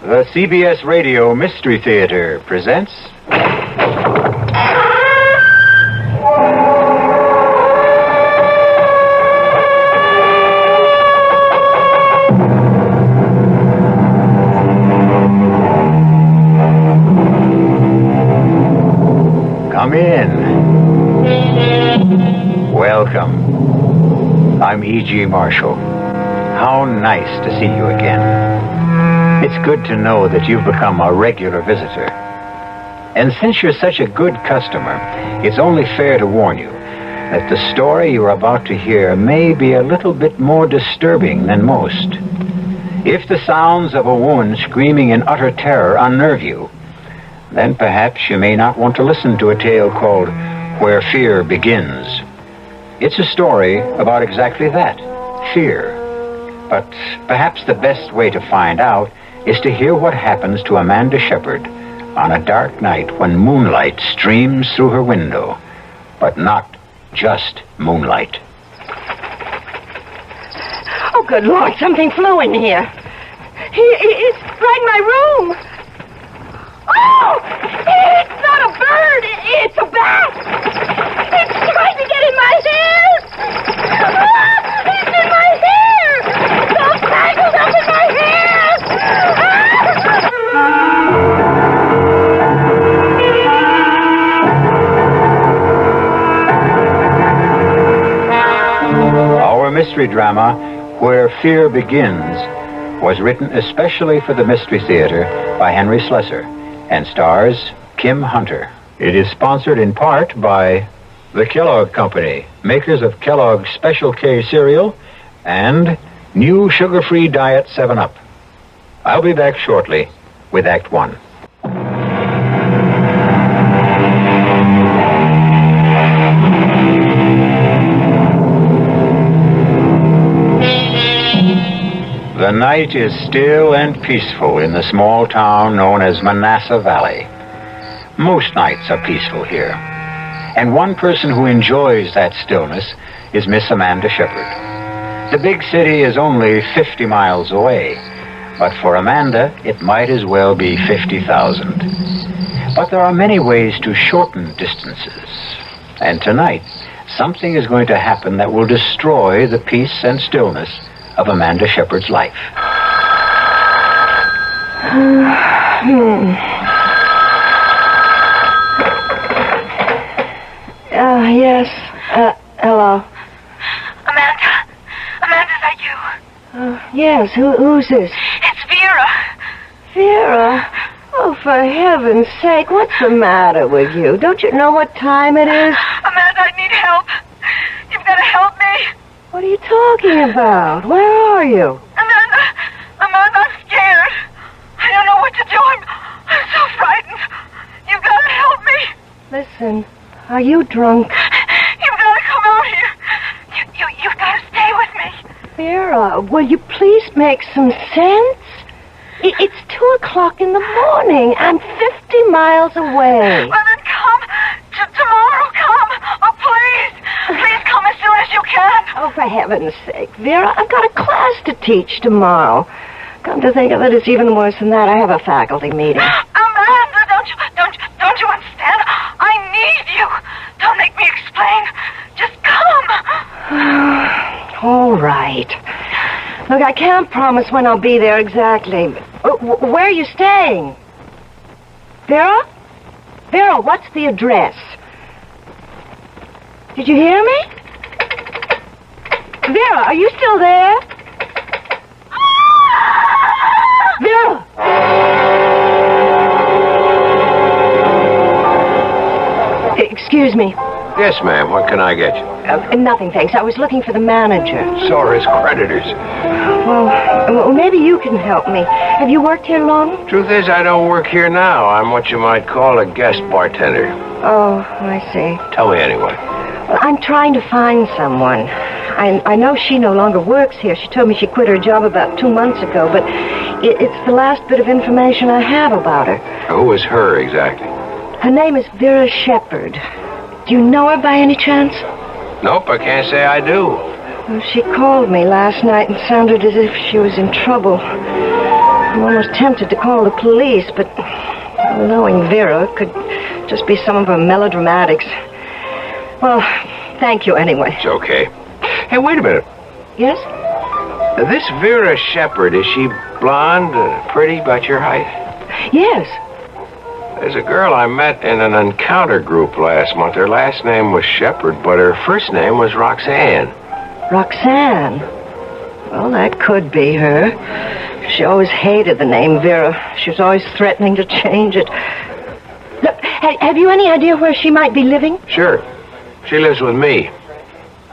The CBS Radio Mystery Theater presents... Come in. Welcome. I'm E.G. Marshall. How nice to see you again. It's good to know that you've become a regular visitor. And since you're such a good customer, it's only fair to warn you that the story you're about to hear may be a little bit more disturbing than most. If the sounds of a woman screaming in utter terror unnerve you, then perhaps you may not want to listen to a tale called Where Fear Begins. It's a story about exactly that, fear. But perhaps the best way to find out is to hear what happens to Amanda Shepard on a dark night when moonlight streams through her window. But not just moonlight. Oh, good Lord, something flew in here. It's right in my room. Oh! It's not a bird! It's a bat! It's trying to get in my hair! Ah! It's in my hair! It's all tangled up in my hair! Our mystery drama, Where Fear Begins, was written especially for the Mystery Theater by Henry Slessor and stars Kim Hunter. It is sponsored in part by the Kellogg Company, makers of Kellogg's Special K cereal and new sugar-free Diet 7-Up. I'll be back shortly with Act 1. The night is still and peaceful in the small town known as Manassas Valley. Most nights are peaceful here. And one person who enjoys that stillness is Miss Amanda Shepard. The big city is only 50 miles away, but for Amanda, it might as well be 50,000. But there are many ways to shorten distances. And tonight, something is going to happen that will destroy the peace and stillness of Amanda Shepard's life. Yes. Hello. Amanda, is that you? Yes, who's this? It's Vera. Vera? Oh, for heaven's sake, what's the matter with you? Don't you know what time it is? Amanda, I need help. You've got to help me. What are you talking about? Where are you? Amanda, I'm scared. I don't know what to do. I'm so frightened. You've got to help me. Listen, are you drunk? You've got to come out here. You've got to stay with me. Vera, will you please make some sense? It's 2 o'clock in the morning. I'm 50 miles away. Well, then come. Tomorrow, come. Oh, please. Please come as soon as you can. Oh, for heaven's sake, Vera, I've got a class to teach tomorrow. Come to think of it, it's even worse than that. I have a faculty meeting. Amanda, don't you understand? I need you. Don't make me explain. Just come. All right. Look, I can't promise when I'll be there exactly. Where are you staying? Vera? Vera, what's the address? Did you hear me? Vera, are you still there? Vera! Excuse me. Yes, ma'am. What can I get you? Nothing, thanks. I was looking for the manager. So are his creditors. Well, maybe you can help me. Have you worked here long? Truth is, I don't work here now. I'm what you might call a guest bartender. Oh, I see. Tell me anyway. Well, I'm trying to find someone. I know she no longer works here. She told me she quit her job about 2 months ago, but it's the last bit of information I have about her. Who is her exactly? Her name is Vera Shepard. Do you know her by any chance? Nope, I can't say I do. Well, she called me last night and sounded as if she was in trouble. I'm almost tempted to call the police, but knowing Vera could just be some of her melodramatics. Well, thank you anyway. It's okay. Hey, wait a minute. Yes? This Vera Shepherd, is she blonde, pretty, about your height? Yes. There's a girl I met in an encounter group last month. Her last name was Shepherd, but her first name was Roxanne. Roxanne? Well, that could be her. She always hated the name Vera. She was always threatening to change it. Look, have you any idea where she might be living? Sure. She lives with me.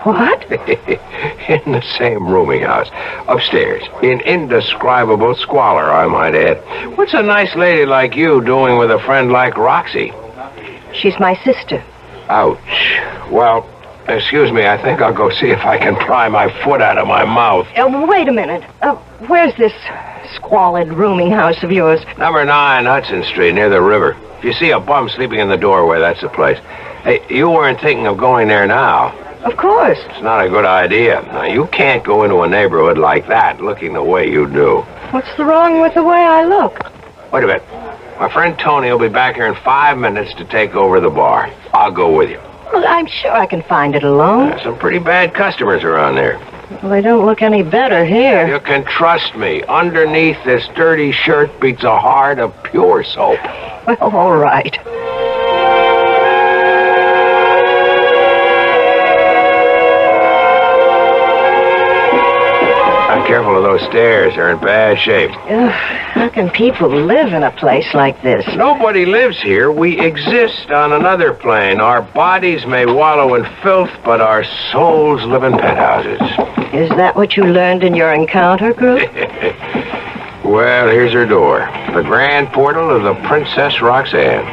What? In the same rooming house. Upstairs. In indescribable squalor, I might add. What's a nice lady like you doing with a friend like Roxy? She's my sister. Ouch. Well, excuse me, I think I'll go see if I can pry my foot out of my mouth. Wait a minute. Where's this squalid rooming house of yours? Number 9 Hudson Street, near the river. If you see a bum sleeping in the doorway, that's the place. Hey, you weren't thinking of going there now. Of course. It's not a good idea. Now, you can't go into a neighborhood like that looking the way you do. What's the wrong with the way I look? Wait a minute. My friend Tony will be back here in 5 minutes to take over the bar. I'll go with you. Well, I'm sure I can find it alone. There's some pretty bad customers around there. Well, they don't look any better here. You can trust me. Underneath this dirty shirt beats a heart of pure soap. Well, all right. Careful of those stairs. They're in bad shape. Ugh, how can people live in a place like this? Nobody lives here. We exist on another plane. Our bodies may wallow in filth, but our souls live in penthouses. Is that what you learned in your encounter group? Well, here's her door. The grand portal of the Princess Roxanne.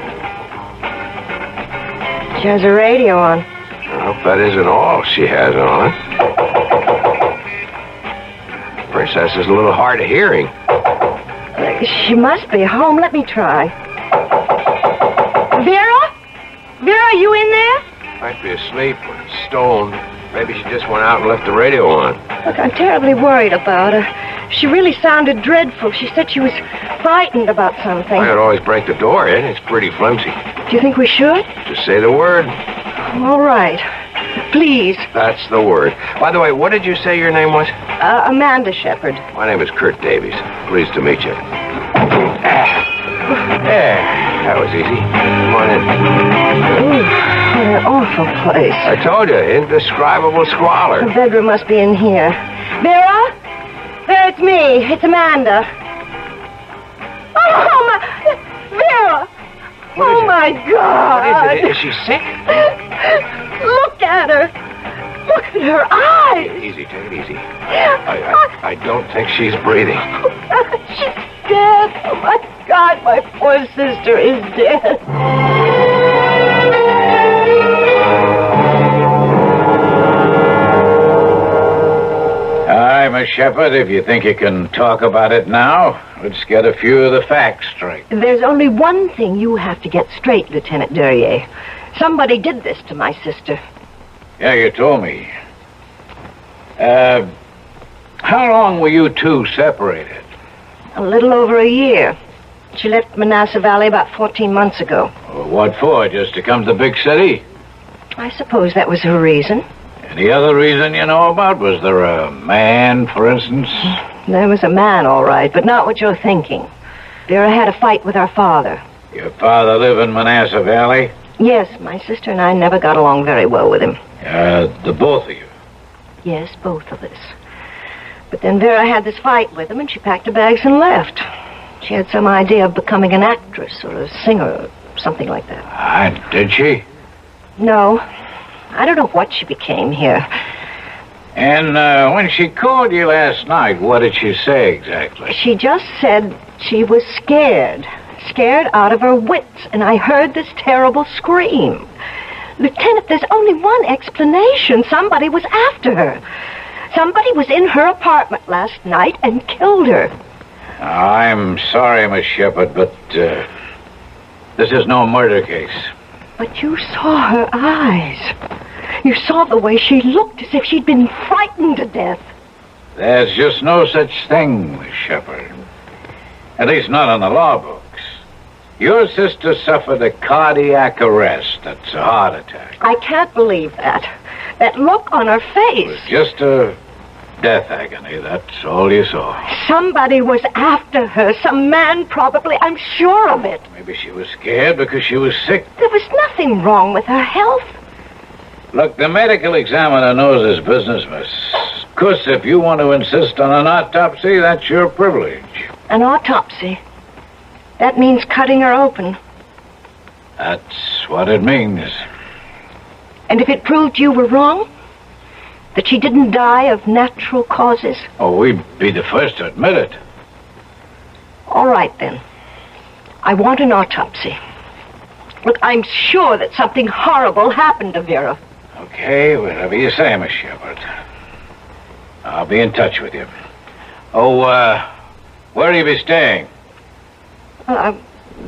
She has a radio on. I hope that isn't all she has on. Princess is a little hard of hearing. She must be home. Let me try. Vera? Vera, are you in there? Might be asleep or stoned. Maybe she just went out and left the radio on. Look, I'm terribly worried about her. She really sounded dreadful. She said she was frightened about something. I could always break the door in. It's pretty flimsy. Do you think we should? Just say the word. All right. Please. That's the word. By the way, what did you say your name was? Amanda Shepherd. My name is Kurt Davies. Pleased to meet you. That was easy. Come on in. Ooh, what an awful place. I told you, indescribable squalor. The bedroom must be in here. Vera? Vera, it's me. It's Amanda. Oh, my... Vera! Oh, my God! What is it? Is she sick? Look at her. Look at her eyes. Easy, take it easy. I don't think she's breathing. She's dead. Oh, my God, my poor sister is dead. Hi, Miss Shepherd. If you think you can talk about it now, let's get a few of the facts straight. There's only one thing you have to get straight, Lieutenant Duryea. Somebody did this to my sister. Yeah, you told me. How long were you two separated? A little over a year. She left Manassas Valley about 14 months ago. What for? Just to come to the big city? I suppose that was her reason. Any other reason you know about? Was there a man, for instance? There was a man, all right, but not what you're thinking. Vera had a fight with our father. Your father live in Manassas Valley? Yes, my sister and I never got along very well with him. The both of you? Yes, both of us. But then Vera had this fight with him, and she packed her bags and left. She had some idea of becoming an actress or a singer or something like that. Did she? No. I don't know what she became here. And when she called you last night, what did she say exactly? She just said she was scared. Scared out of her wits, and I heard this terrible scream. Lieutenant, there's only one explanation. Somebody was after her. Somebody was in her apartment last night and killed her. I'm sorry, Miss Shepherd, but this is no murder case. But you saw her eyes. You saw the way she looked, as if she'd been frightened to death. There's just no such thing, Miss Shepherd. At least not on the law books. Your sister suffered a cardiac arrest. That's a heart attack. I can't believe that. That look on her It face. was just a death agony. That's all you saw. Somebody was after her. Some man, probably. I'm sure of it. Maybe she was scared because she was sick. There was nothing wrong with her health. Look, the medical examiner knows his business, miss. Of course, if you want to insist on an autopsy, that's your privilege. An autopsy. That means cutting her open. That's what it means. And if it proved you were wrong? That she didn't die of natural causes? Oh, we'd be the first to admit it. All right, then. I want an autopsy. Look, I'm sure that something horrible happened to Vera. Okay, whatever you say, Miss Shepard. I'll be in touch with you. Oh, where will you be staying? I'll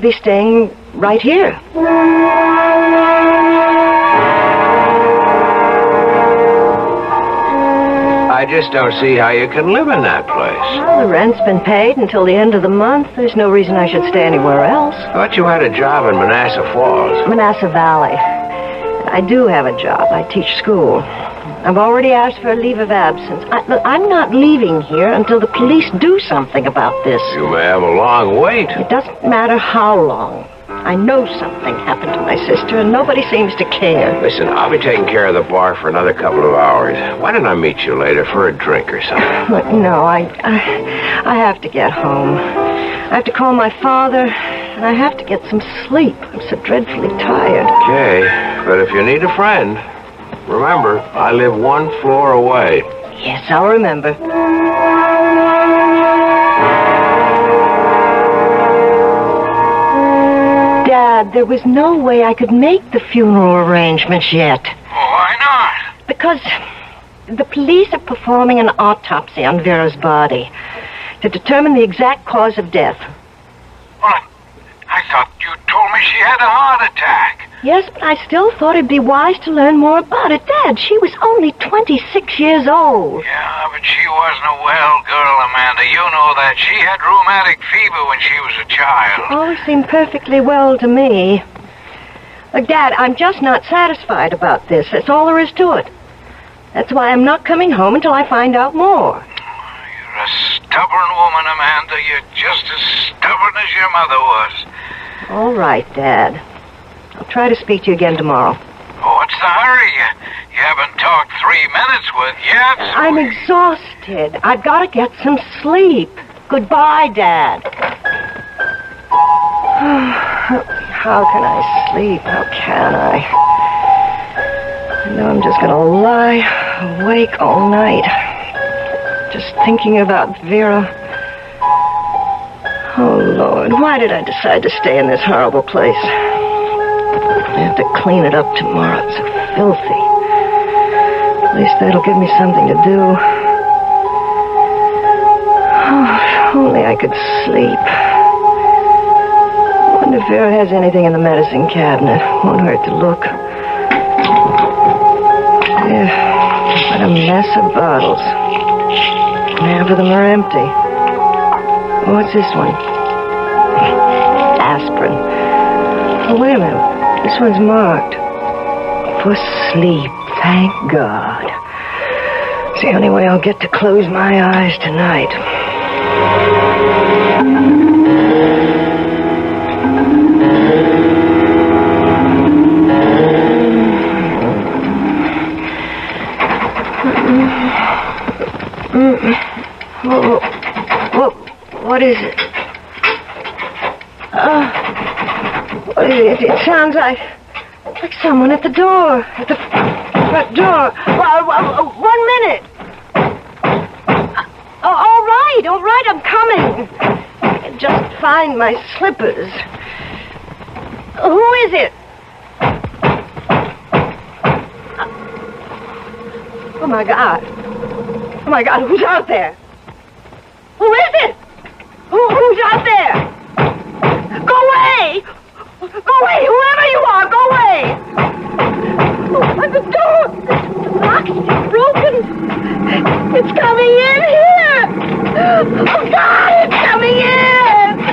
be staying right here. I just don't see how you can live in that place. Well, the rent's been paid until the end of the month. There's no reason I should stay anywhere else. I thought you had a job in Manassas Falls. Manassas Valley. I do have a job. I teach school. I've already asked for a leave of absence. Look, I'm not leaving here until the police do something about this. You may have a long wait. It doesn't matter how long. I know something happened to my sister, and nobody seems to care. Listen, I'll be taking care of the bar for another couple of hours. Why don't I meet you later for a drink or something? Look, no, I have to get home. I have to call my father, and I have to get some sleep. I'm so dreadfully tired. Okay, but if you need a friend, remember, I live one floor away. Yes, I'll remember. Dad, there was no way I could make the funeral arrangements yet. Why not? Because the police are performing an autopsy on Vera's body to determine the exact cause of death. Well, I thought you told me she had a heart attack. Yes, but I still thought it'd be wise to learn more about it. Dad, she was only 26 years old. Yeah, but she wasn't a well girl, Amanda. You know that. She had rheumatic fever when she was a child. Always seemed perfectly well to me. Look, Dad, I'm just not satisfied about this. That's all there is to it. That's why I'm not coming home until I find out more. You're a stubborn woman, Amanda. You're just as stubborn as your mother was. All right, Dad. I'll try to speak to you again tomorrow. Oh, what's the hurry? You haven't talked 3 minutes with yet. I'm exhausted. I've got to get some sleep. Goodbye, Dad. How can I sleep? How can I? I know I'm just going to lie awake all night. Just thinking about Vera. Oh, Lord, why did I decide to stay in this horrible place? I have to clean it up tomorrow. It's so filthy. At least that'll give me something to do. Oh, if only I could sleep. I wonder if Vera has anything in the medicine cabinet. Won't hurt to look. Yeah, what a mess of bottles. Half of them are empty. What's this one? Aspirin. Oh, wait a minute. This one's marked. For sleep, thank God. It's the only way I'll get to close my eyes tonight. What is it? What is it? It sounds like someone at the door. At the front door. 1 minute. All right, I'm coming. I just find my slippers. Who is it? Oh, my God. Oh, my God, who's out there? Who is it? Who's out there? Go away! Go away! Whoever you are, go away! Oh, the door! It's locked. It's broken. It's coming in here! Oh, God! It's coming in!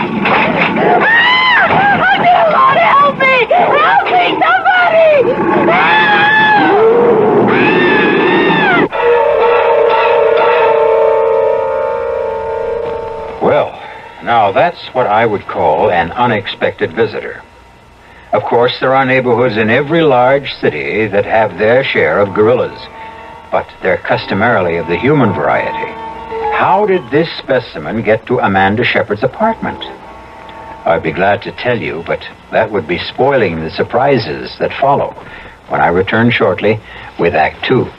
Now, that's what I would call an unexpected visitor. Of course, there are neighborhoods in every large city that have their share of gorillas, but they're customarily of the human variety. How did this specimen get to Amanda Shepard's apartment? I'd be glad to tell you, but that would be spoiling the surprises that follow when I return shortly with Act Two.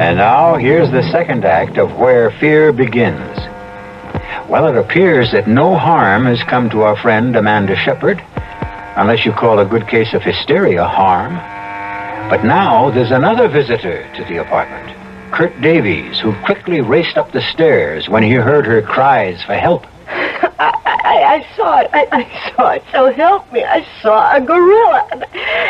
And now, here's the second act of Where Fear Begins. Well, it appears that no harm has come to our friend Amanda Shepard, unless you call a good case of hysteria harm. But now there's another visitor to the apartment, Kurt Davies, who quickly raced up the stairs when he heard her cries for help. I saw it. I saw it. So help me. I saw a gorilla.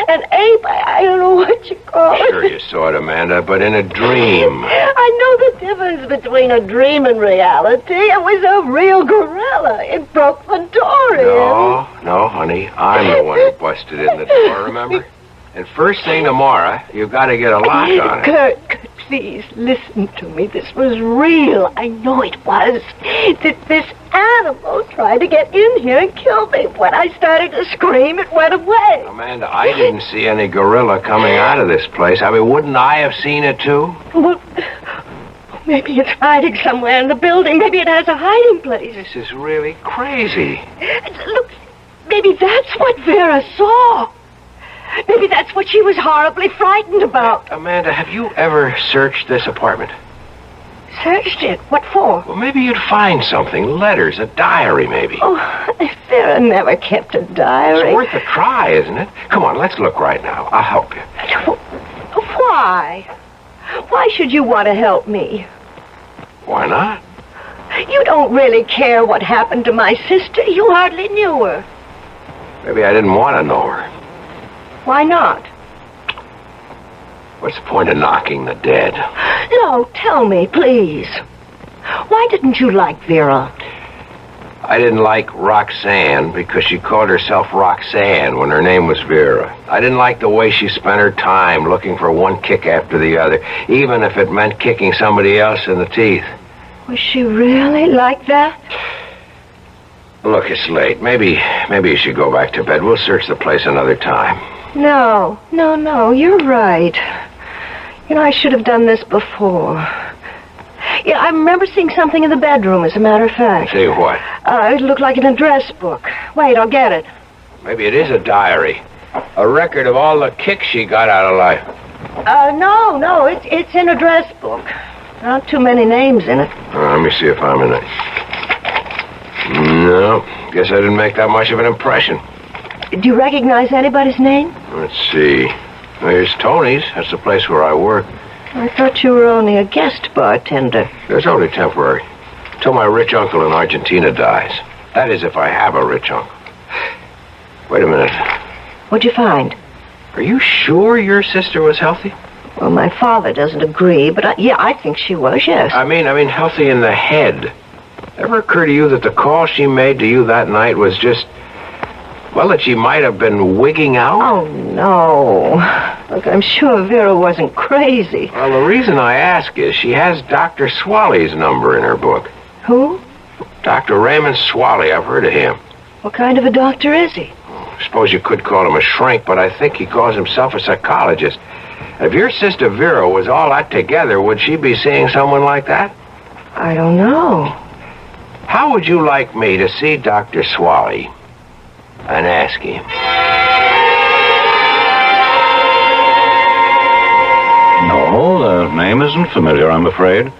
An ape. I don't know what you call it. Sure you saw it, Amanda, but in a dream. I know the difference between a dream and reality. It was a real gorilla. It broke the door in. No, honey. I'm the one who busted in the door, remember? And first thing tomorrow, you've got to get a lock on it. Kurt, please, listen to me. This was real. I know it was. This animal tried to get in here and kill me. When I started to scream, it went away. Amanda, I didn't see any gorilla coming out of this place. I mean, wouldn't I have seen it, too? Well, maybe it's hiding somewhere in the building. Maybe it has a hiding place. This is really crazy. Look, maybe that's what Vera saw. Maybe that's what she was horribly frightened about. Amanda, have you ever searched this apartment? Searched it? What for? Well, maybe you'd find something. Letters, a diary, maybe. Oh, Vera never kept a diary. It's worth a try, isn't it? Come on, let's look right now. I'll help you. Why? Why should you want to help me? Why not? You don't really care what happened to my sister. You hardly knew her. Maybe I didn't want to know her. Why not? What's the point of knocking the dead? No, tell me, please. Why didn't you like Vera? I didn't like Roxanne because she called herself Roxanne when her name was Vera. I didn't like the way she spent her time looking for one kick after the other, even if it meant kicking somebody else in the teeth. Was she really like that? Look, it's late. Maybe you should go back to bed. We'll search the place another time. No, you're right. You know, I should have done this before. Yeah, I remember seeing something in the bedroom, as a matter of fact. See what? It looked like an address book. Wait, I'll get it. Maybe it is a diary. A record of all the kicks she got out of life. No, it's in a address book. Not too many names in it. Let me see if I'm in it. No, guess I didn't make that much of an impression. Do you recognize anybody's name? Let's see. There's Tony's. That's the place where I work. I thought you were only a guest bartender. It's only temporary. Till my rich uncle in Argentina dies. That is, if I have a rich uncle. Wait a minute. What'd you find? Are you sure your sister was healthy? Well, my father doesn't agree, but I think she was, yes. I mean healthy in the head. Ever occur to you that the call she made to you that night was just... well, that she might have been wigging out? Oh, no. Look, I'm sure Vera wasn't crazy. Well, the reason I ask is she has Dr. Swaley's number in her book. Who? Dr. Raymond Swaley. I've heard of him. What kind of a doctor is he? I suppose you could call him a shrink, but I think he calls himself a psychologist. If your sister Vera was all that together, would she be seeing someone like that? I don't know. How would you like me to see Dr. Swaley and ask him? No, the name isn't familiar, I'm afraid.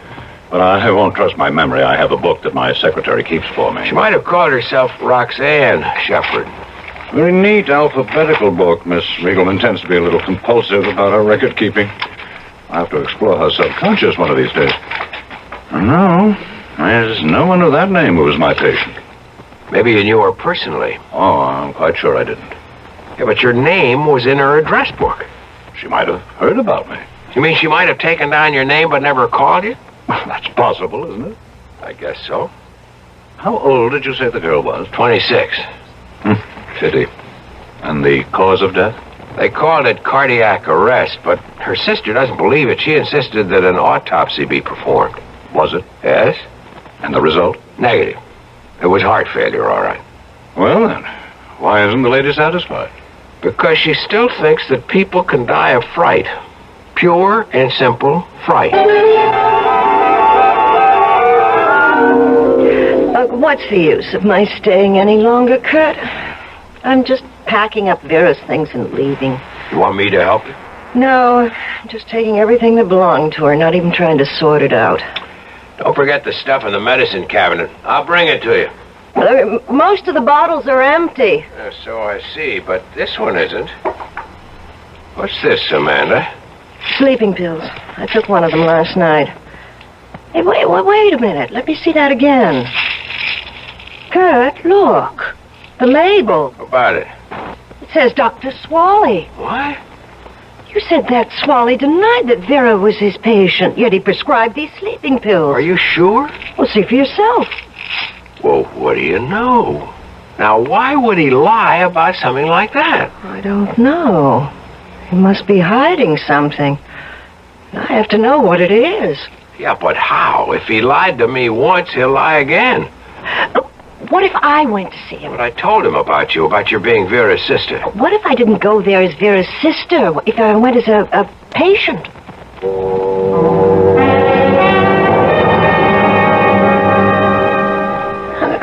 But I won't trust my memory. I have a book that my secretary keeps for me. She might have called herself Roxanne Shepard. Very neat alphabetical book. Miss Riegelman tends to be a little compulsive about her record keeping. I'll have to explore her subconscious one of these days. No, there's no one of that name who was my patient. Maybe you knew her personally. Oh, I'm quite sure I didn't. Yeah, but your name was in her address book. She might have heard about me. You mean she might have taken down your name but never called you? That's possible, isn't it? I guess so. How old did you say the girl was? 26. Pity. And the cause of death? They called it cardiac arrest, but her sister doesn't believe it. She insisted that an autopsy be performed. Was it? Yes? And the result? Negative. It was heart failure, all right. Well, then, why isn't the lady satisfied? Because she still thinks that people can die of fright. Pure and simple fright. What's the use of my staying any longer, Kurt? I'm just packing up Vera's things and leaving. You want me to help you? No, I'm just taking everything that belonged to her, not even trying to sort it out. Don't forget the stuff in the medicine cabinet. I'll bring it to you. Most of the bottles are empty. So I see, but this one isn't. What's this, Amanda? Sleeping pills. I took one of them last night. Hey, wait a minute. Let me see that again. Kurt, look. The label. How about it? It says Dr. Swally. What? You said that Swally denied that Vera was his patient, yet he prescribed these sleeping pills. Are you sure? Well, see for yourself. Well, what do you know? Now, why would he lie about something like that? I don't know. He must be hiding something. I have to know what it is. Yeah, but how? If he lied to me once, he'll lie again. What if I went to see him? But I told him about your being Vera's sister. What if I didn't go there as Vera's sister? If I went as a patient?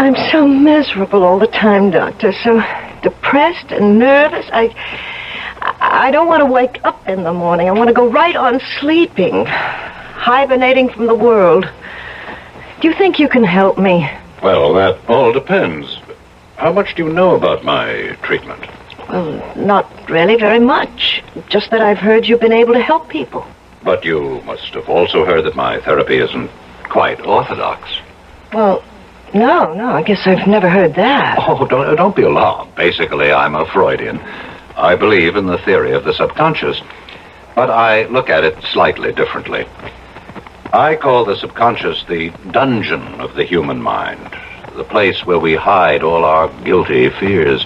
I'm so miserable all the time, Doctor. So depressed and nervous. I don't want to wake up in the morning. I want to go right on sleeping, hibernating from the world. Do you think you can help me? Well, that all depends. How much do you know about my treatment? Well, not really very much. Just that I've heard you've been able to help people. But you must have also heard that my therapy isn't quite orthodox. Well, no, I guess I've never heard that. Oh, don't be alarmed. Basically, I'm a Freudian. I believe in the theory of the subconscious, but I look at it slightly differently. I call the subconscious the dungeon of the human mind, the place where we hide all our guilty fears.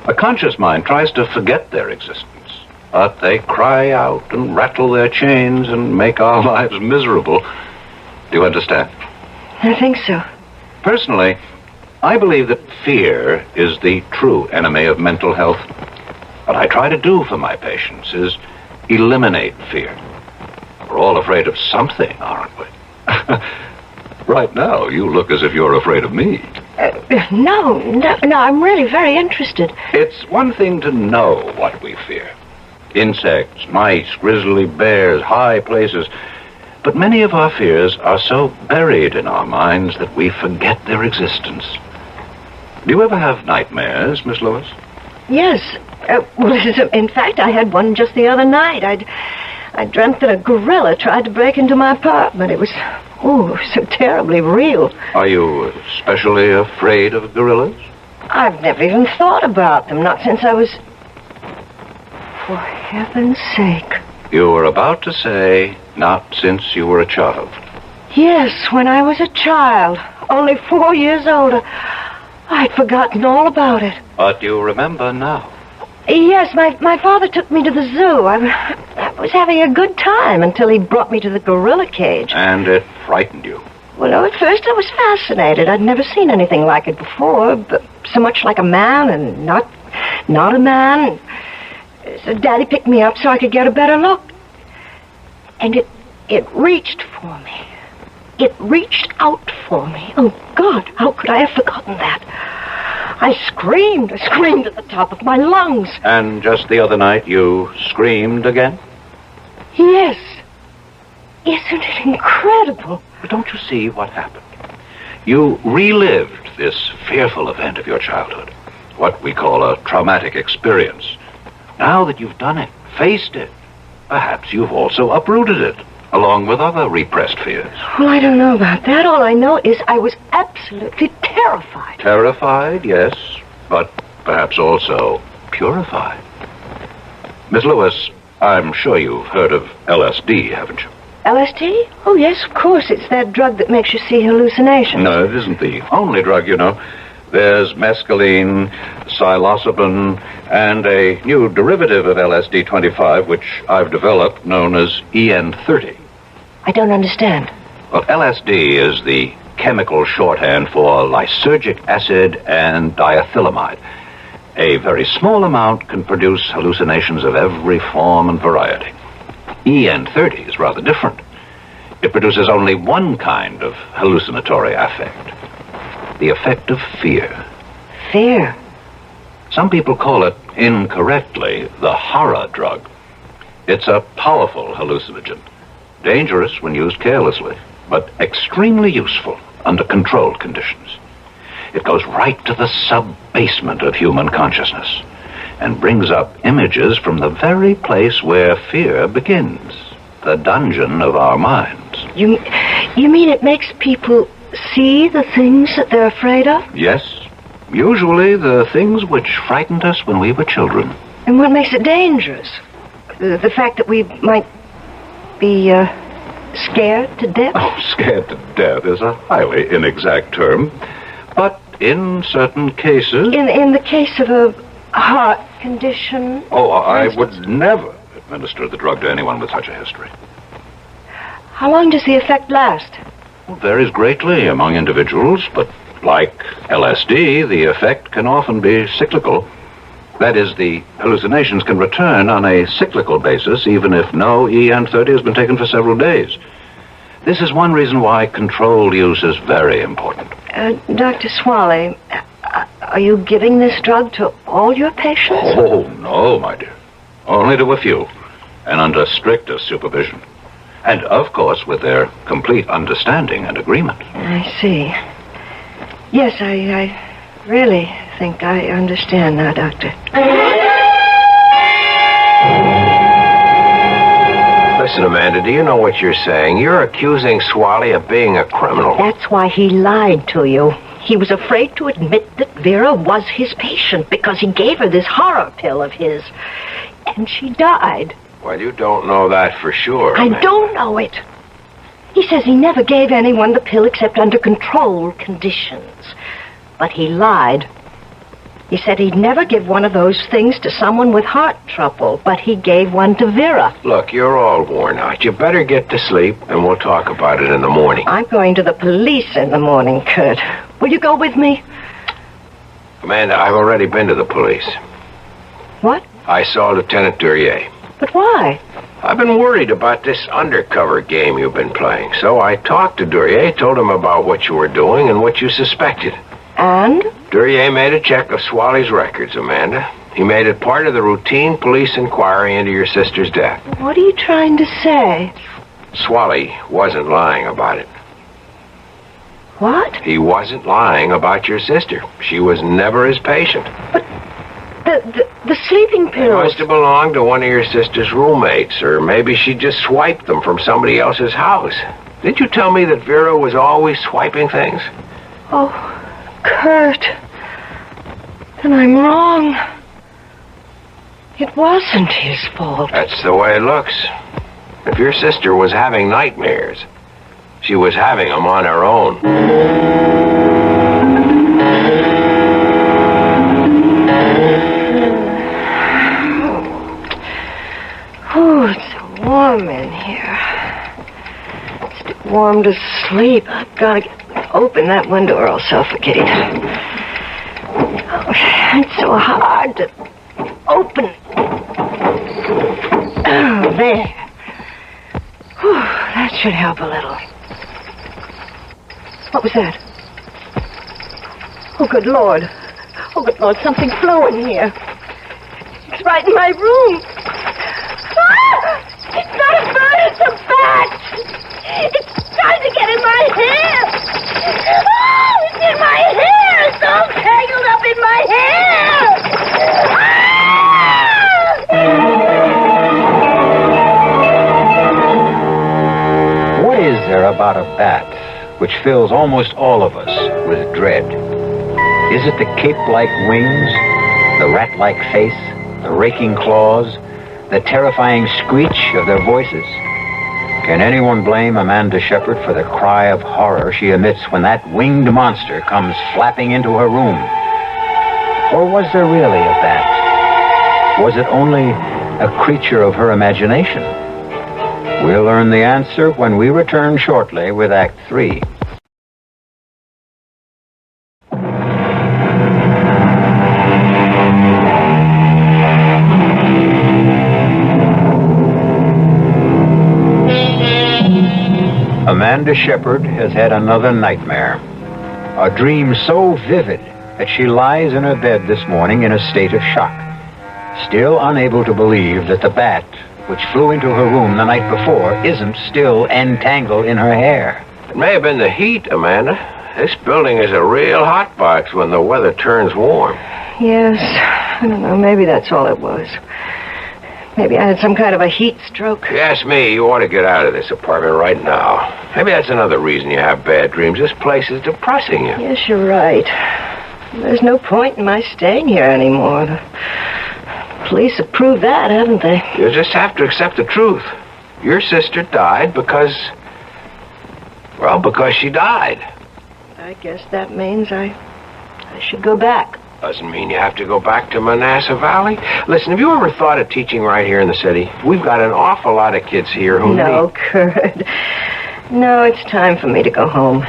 A conscious mind tries to forget their existence, but they cry out and rattle their chains and make our lives miserable. Do you understand? I think so. Personally, I believe that fear is the true enemy of mental health. What I try to do for my patients is eliminate fear. We're all afraid of something, aren't we? Right now, you look as if you're afraid of me. No, I'm really very interested. It's one thing to know what we fear. Insects, mice, grizzly bears, high places. But many of our fears are so buried in our minds that we forget their existence. Do you ever have nightmares, Miss Lewis? Yes. In fact, I had one just the other night. I dreamt that a gorilla tried to break into my apartment. It was so terribly real. Are you especially afraid of gorillas? I've never even thought about them, not since I was... For heaven's sake. You were about to say, not since you were a child. Yes, when I was a child, only 4 years old. I'd forgotten all about it. But you remember now. Yes, my father took me to the zoo. I was having a good time until he brought me to the gorilla cage. And it frightened you. Well, no, at first I was fascinated. I'd never seen anything like it before, but so much like a man and not a man. So Daddy picked me up so I could get a better look. And it reached for me. It reached out for me. Oh, God, how could I have forgotten that? I screamed at the top of my lungs. And just the other night, you screamed again? Yes. Isn't it incredible? But don't you see what happened? You relived this fearful event of your childhood, what we call a traumatic experience. Now that you've done it, faced it, perhaps you've also uprooted it, along with other repressed fears. Well, I don't know about that. All I know is I was absolutely terrified. Terrified, yes, but perhaps also purified. Miss Lewis, I'm sure you've heard of LSD, haven't you? LSD? Oh, yes, of course. It's that drug that makes you see hallucinations. No, it isn't the only drug, you know. There's mescaline, psilocybin, and a new derivative of LSD-25, which I've developed, known as EN30. I don't understand. Well, LSD is the chemical shorthand for lysergic acid and diethylamide. A very small amount can produce hallucinations of every form and variety. EN30 is rather different. It produces only one kind of hallucinatory affect. The affect of fear. Fear? Some people call it, incorrectly, the horror drug. It's a powerful hallucinogen. Dangerous when used carelessly, but extremely useful under controlled conditions. It goes right to the sub-basement of human consciousness and brings up images from the very place where fear begins, the dungeon of our minds. You mean it makes people see the things that they're afraid of? Yes, usually the things which frightened us when we were children. And what makes it dangerous? The fact that we might be scared to death? Oh, scared to death is a highly inexact term. But in certain cases... In the case of a heart condition? Oh, I would never administer the drug to anyone with such a history. How long does the effect last? Well, it varies greatly among individuals, but like LSD, the effect can often be cyclical. That is, the hallucinations can return on a cyclical basis, even if no EN30 has been taken for several days. This is one reason why controlled use is very important. Dr. Swally, are you giving this drug to all your patients? Oh, no, my dear. Only to a few, and under strictest supervision. And, of course, with their complete understanding and agreement. I see. Yes, I really think I understand now, Doctor. Listen, Amanda, do you know what you're saying? You're accusing Swally of being a criminal. That's why he lied to you. He was afraid to admit that Vera was his patient because he gave her this horror pill of his. And she died. Well, you don't know that for sure. I don't know it. He says he never gave anyone the pill except under controlled conditions. But he lied. He said he'd never give one of those things to someone with heart trouble, but he gave one to Vera. Look, you're all worn out. You better get to sleep, and we'll talk about it in the morning. I'm going to the police in the morning, Kurt. Will you go with me? Amanda, I've already been to the police. What? I saw Lieutenant Duryea. But why? I've been worried about this undercover game you've been playing. So I talked to Duryea, told him about what you were doing and what you suspected. And? Duryea made a check of Swally's records, Amanda. He made it part of the routine police inquiry into your sister's death. What are you trying to say? Swally wasn't lying about it. What? He wasn't lying about your sister. She was never his patient. But the sleeping They pills... must have belonged to one of your sister's roommates, or maybe she just swiped them from somebody else's house. Didn't you tell me that Vera was always swiping things? Oh, Kurt. Then I'm wrong. It wasn't his fault. That's the way it looks. If your sister was having nightmares, she was having them on her own. Oh, it's so warm in here. It's too warm to sleep. I've got to open that window or I'll suffocate. Oh, it's so hard to open. Oh, there. Whew, that should help a little. What was that? Oh, good Lord. Oh, good Lord, something flew in here. It's right in my room. Ah! It's not a bird, it's a bat! It's trying to get in my hair! Oh, it's in my hair! It's all tangled up in my hair! Ah! What is there about a bat which fills almost all of us with dread? Is it the cape-like wings, the rat-like face, the raking claws, the terrifying screech of their voices? Can anyone blame Amanda Shepard for the cry of horror she emits when that winged monster comes flapping into her room? Or was there really a bat? Was it only a creature of her imagination? We'll learn the answer when we return shortly with Act 3. Amanda Shepard has had another nightmare. A dream so vivid that she lies in her bed this morning in a state of shock, still unable to believe that the bat which flew into her room the night before isn't still entangled in her hair. It may have been the heat, Amanda. This building is a real hot box when the weather turns warm. Yes. I don't know. Maybe that's all it was. Maybe I had some kind of a heat stroke. If you ask me, you ought to get out of this apartment right now. Maybe that's another reason you have bad dreams. This place is depressing you. Yes, you're right. There's no point in my staying here anymore. The police have proved that, haven't they? You just have to accept the truth. Your sister died because she died. I guess that means I should go back. Doesn't mean you have to go back to Manassas Valley. Listen, have you ever thought of teaching right here in the city? We've got an awful lot of kids here who No, Kurt. No, it's time for me to go home.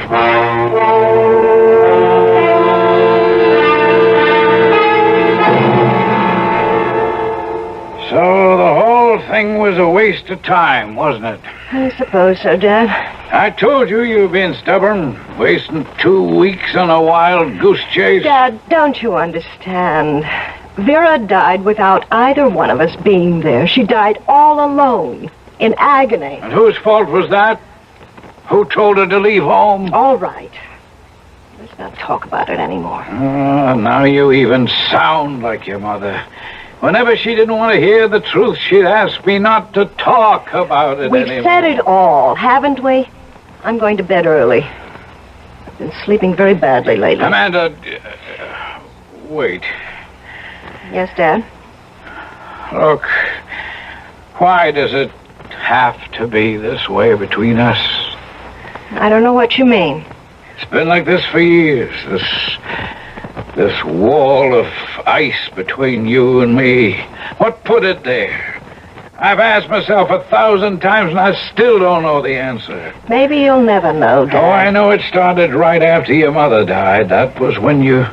So the whole thing was a waste of time, wasn't it? I suppose so, Dad. I told you you've been stubborn, wasting 2 weeks on a wild goose chase. Dad, don't you understand? Vera died without either one of us being there. She died all alone, in agony. And whose fault was that? Who told her to leave home? All right. Let's not talk about it anymore. Now you even sound like your mother. Whenever she didn't want to hear the truth, she'd ask me not to talk about it We've anymore. said it all, haven't we? I'm going to bed early. I've been sleeping very badly lately. Amanda, wait. Yes, Dad? Look, why does it have to be this way between us? I don't know what you mean. It's been like this for years. This wall of ice between you and me. What put it there? I've asked myself 1,000 times and I still don't know the answer. Maybe you'll never know, Dad. Oh, I know it started right after your mother died. That was when you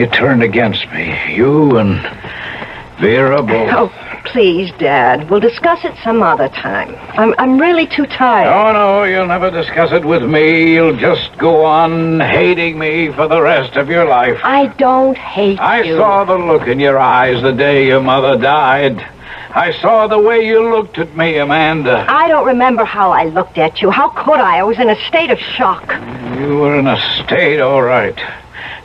turned against me. You and Vera both. Oh, please, Dad. We'll discuss it some other time. I'm really too tired. Oh, no, you'll never discuss it with me. You'll just go on hating me for the rest of your life. I don't hate you. I saw the look in your eyes the day your mother died. I saw the way you looked at me, Amanda. I don't remember how I looked at you. How could I? I was in a state of shock. You were in a state, all right.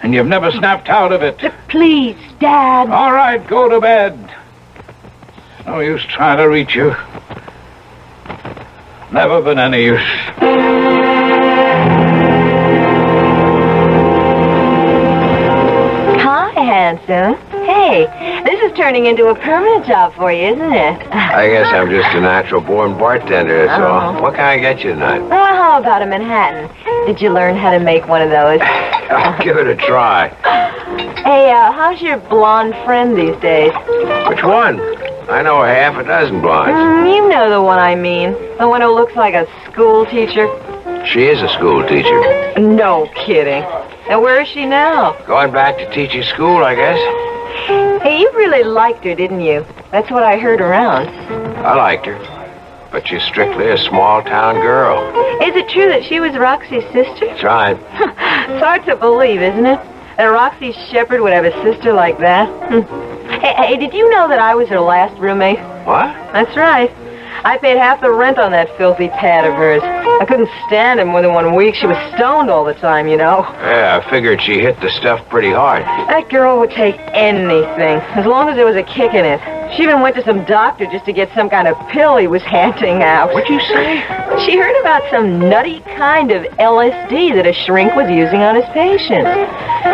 And you've never snapped out of it. Please, Dad. All right, go to bed. No use trying to reach you. Never been any use. Hi, handsome. Hey, this is turning into a permanent job for you, isn't it? I guess I'm just a natural-born bartender, that's all. What can I get you tonight? Well, how about a Manhattan? Did you learn how to make one of those? I'll give it a try. Hey, how's your blonde friend these days? Which one? I know half a dozen blondes. You know the one I mean. The one who looks like a school teacher. She is a school teacher. No kidding. And where is she now? Going back to teaching school, I guess. Hey, you really liked her, didn't you? That's what I heard around. I liked her. But she's strictly a small-town girl. Is it true that she was Roxy's sister? That's right. It's hard to believe, isn't it? That Roxy Shepard would have a sister like that. Hey, did you know that I was her last roommate? What? That's right. I paid half the rent on that filthy pad of hers. I couldn't stand him more than 1 week. She was stoned all the time, you know. Yeah, I figured she hit the stuff pretty hard. That girl would take anything, as long as there was a kick in it. She even went to some doctor just to get some kind of pill he was handing out. What'd you say? She heard about some nutty kind of LSD that a shrink was using on his patients.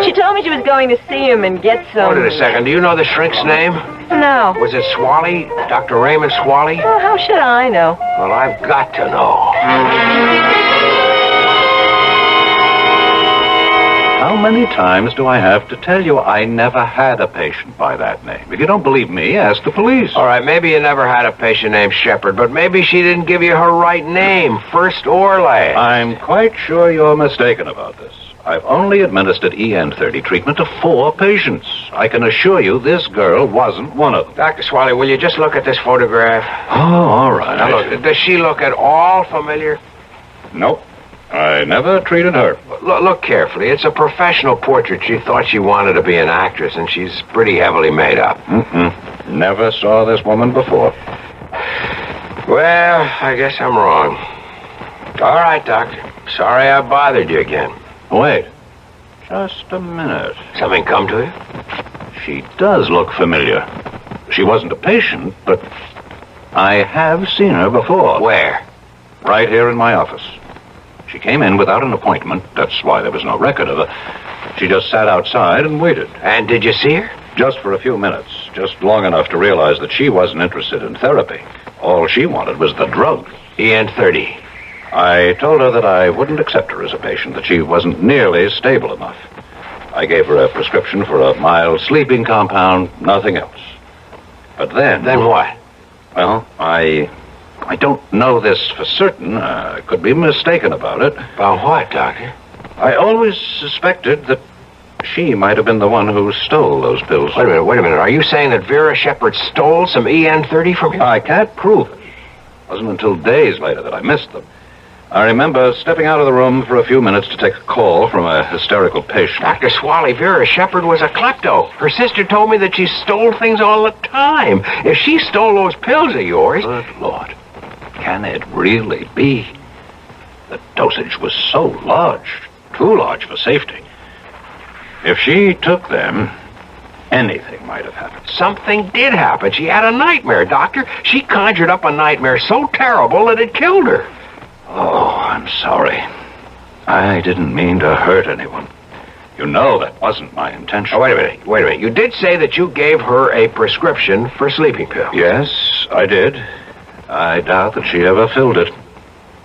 She told me she was going to see him and get some... Hold it a second. Do you know the shrink's name? No. Was it Swally? Dr. Raymond Swally? Well, how should I know? Well, I've got to know. How many times do I have to tell you I never had a patient by that name? If you don't believe me, ask the police. All right, maybe you never had a patient named Shepard, but maybe she didn't give you her right name, first or last. I'm quite sure you're mistaken about this. I've only administered EN30 treatment to 4 patients. I can assure you this girl wasn't one of them. Dr. Swally, will you just look at this photograph? Oh, all right. Now, look, does she look at all familiar? Nope. I never treated her. Look carefully. It's a professional portrait. She thought she wanted to be an actress, and she's pretty heavily made up. Never saw this woman before. Well, I guess I'm wrong. All right, Doctor. Sorry I bothered you again. Wait. Just a minute. Something come to you? She does look familiar. She wasn't a patient, but I have seen her before. Where? Right here in my office. She came in without an appointment. That's why there was no record of her. She just sat outside and waited. And did you see her? Just for a few minutes. Just long enough to realize that she wasn't interested in therapy. All she wanted was the drug. EN30. I told her that I wouldn't accept her as a patient, that she wasn't nearly stable enough. I gave her a prescription for a mild sleeping compound, nothing else. But then... Then what? Well, I don't know this for certain. I could be mistaken about it. About what, Doctor? I always suspected that she might have been the one who stole those pills. Wait a minute. Are you saying that Vera Shepard stole some EN30 from you? I can't prove it. It wasn't until days later that I missed them. I remember stepping out of the room for a few minutes to take a call from a hysterical patient. Dr. Swally, Vera Shepard was a klepto. Her sister told me that she stole things all the time. If she stole those pills of yours... Good Lord. Can it really be? The dosage was so large, too large for safety. If she took them, anything might have happened. Something did happen. She had a nightmare, Doctor. She conjured up a nightmare so terrible that it killed her. Oh, I'm sorry. I didn't mean to hurt anyone. You know that wasn't my intention. Oh, wait a minute. You did say that you gave her a prescription for sleeping pills. Yes, I did. I doubt that she ever filled it.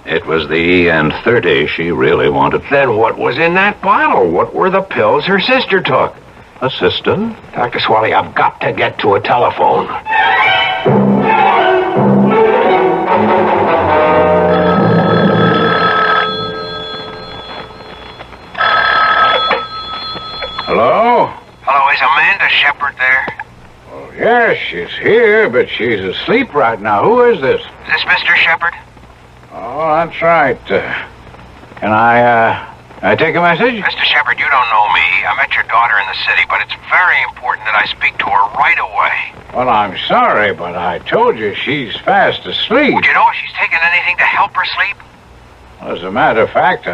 It was the EN30 she really wanted. Then what was in that bottle? What were the pills her sister took? A sister? Dr. Swally, I've got to get to a telephone. Hello? Hello, is Amanda Shepard there? Oh, yes, she's here, but she's asleep right now. Who is this? Is this Mr. Shepard? Oh, that's right. Can I take a message? Mr. Shepard, you don't know me. I met your daughter in the city, but it's very important that I speak to her right away. Well, I'm sorry, but I told you she's fast asleep. Would you know if she's taken anything to help her sleep? As a matter of fact,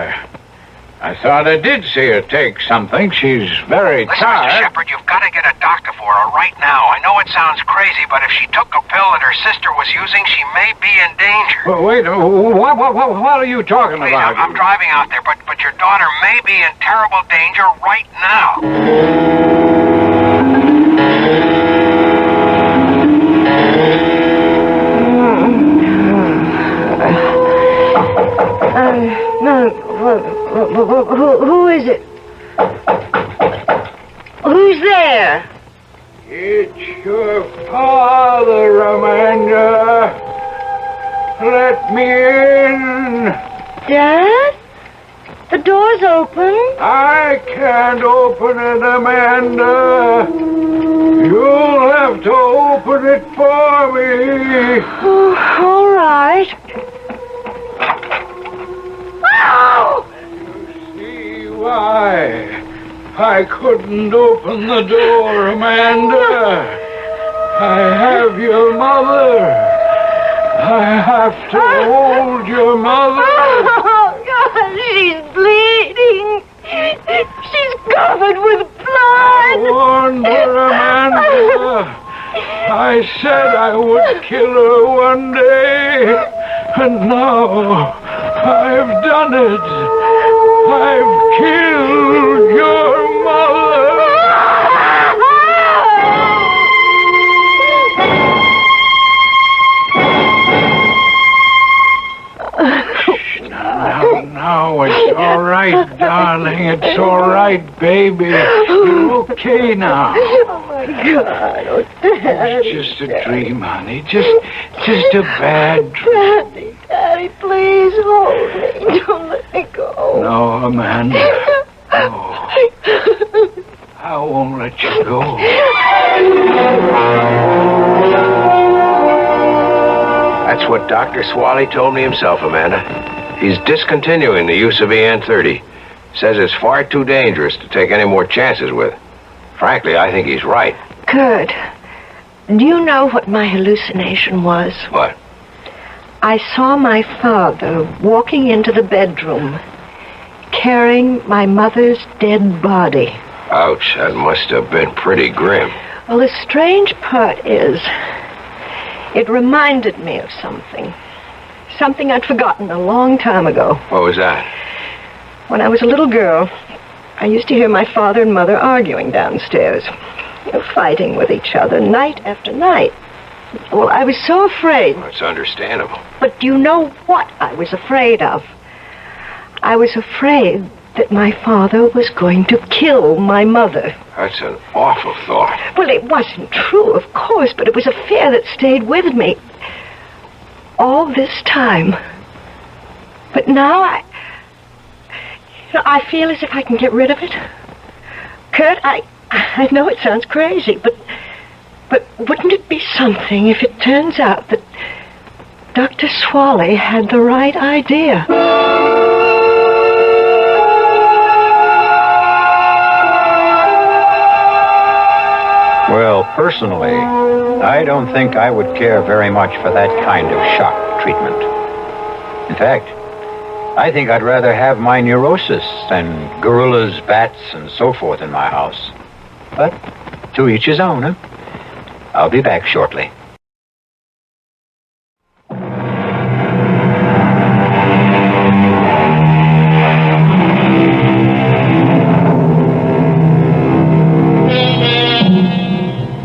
I thought I did see her take something. She's very Listen, tired. Mr. Shepard, you've got to get a doctor for her right now. I know it sounds crazy, but if she took a pill that her sister was using, she may be in danger. Well, wait, what are you talking Please, about? I'm driving out there, but your daughter may be in terrible danger right now. Who is it? Who's there? It's your father, Amanda. Let me in. Dad? The door's open. I can't open it, Amanda. You'll have to open it for me. Oh, all right. Oh! See why I couldn't open the door, Amanda. I have your mother. I have to hold your mother. Oh, God, she's bleeding. She's covered with blood. I warned her, Amanda. I said I would kill her one day, and now I've done it. I've killed your mother. all right, darling. It's all right, baby. You're okay now. Oh, my God. Oh, Daddy. It's just a dream, honey. Just a bad dream. Daddy, please hold me. Don't let me go. No, Amanda. No. I won't let you go. That's what Dr. Swally told me himself, Amanda. He's discontinuing the use of EN30. Says it's far too dangerous to take any more chances with. Frankly, I think he's right. Kurt, do you know what my hallucination was? What? I saw my father walking into the bedroom, carrying my mother's dead body. Ouch, that must have been pretty grim. Well, the strange part is, it reminded me of something. Something I'd forgotten a long time ago. What was that? When I was a little girl, I used to hear my father and mother arguing downstairs, fighting with each other night after night. Well, I was so afraid. Well, it's understandable. But do you know what I was afraid of? I was afraid that my father was going to kill my mother. That's an awful thought. Well, it wasn't true, of course, but it was a fear that stayed with me all this time. But now I feel as if I can get rid of it. Kurt, I know it sounds crazy, but wouldn't it be something if it turns out that Dr. Swally had the right idea? Well, personally, I don't think I would care very much for that kind of shock treatment. In fact, I think I'd rather have my neurosis than gorillas, bats, and so forth in my house. But to each his own, huh? I'll be back shortly.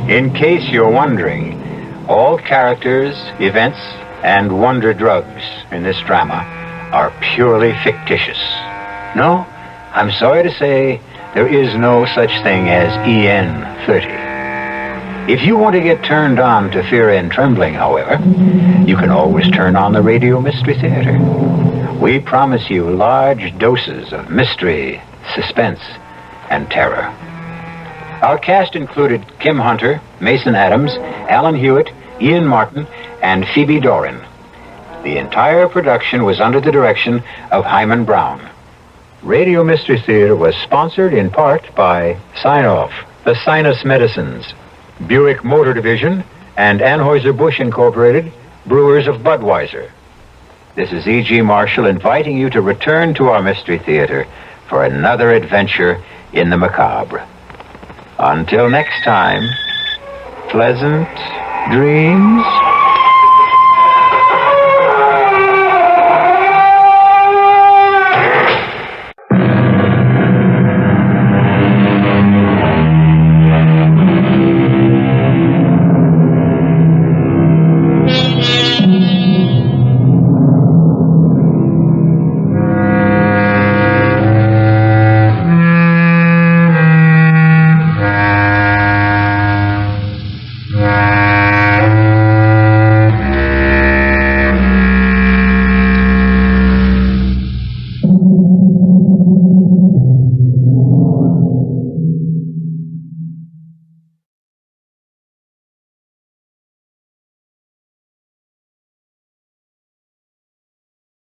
In case you're wondering, all characters, events, and wonder drugs in this drama are purely fictitious. No, I'm sorry to say there is no such thing as EN30. If you want to get turned on to fear and trembling, however, you can always turn on the Radio Mystery Theater. We promise you large doses of mystery, suspense, and terror. Our cast included Kim Hunter, Mason Adams, Alan Hewitt, Ian Martin, and Phoebe Doran. The entire production was under the direction of Hyman Brown. Radio Mystery Theater was sponsored in part by Sign-Off, the Sinus Medicines, Buick Motor Division, and Anheuser-Busch Incorporated, brewers of Budweiser. This is E.G. Marshall inviting you to return to our Mystery Theater for another adventure in the macabre. Until next time, pleasant dreams.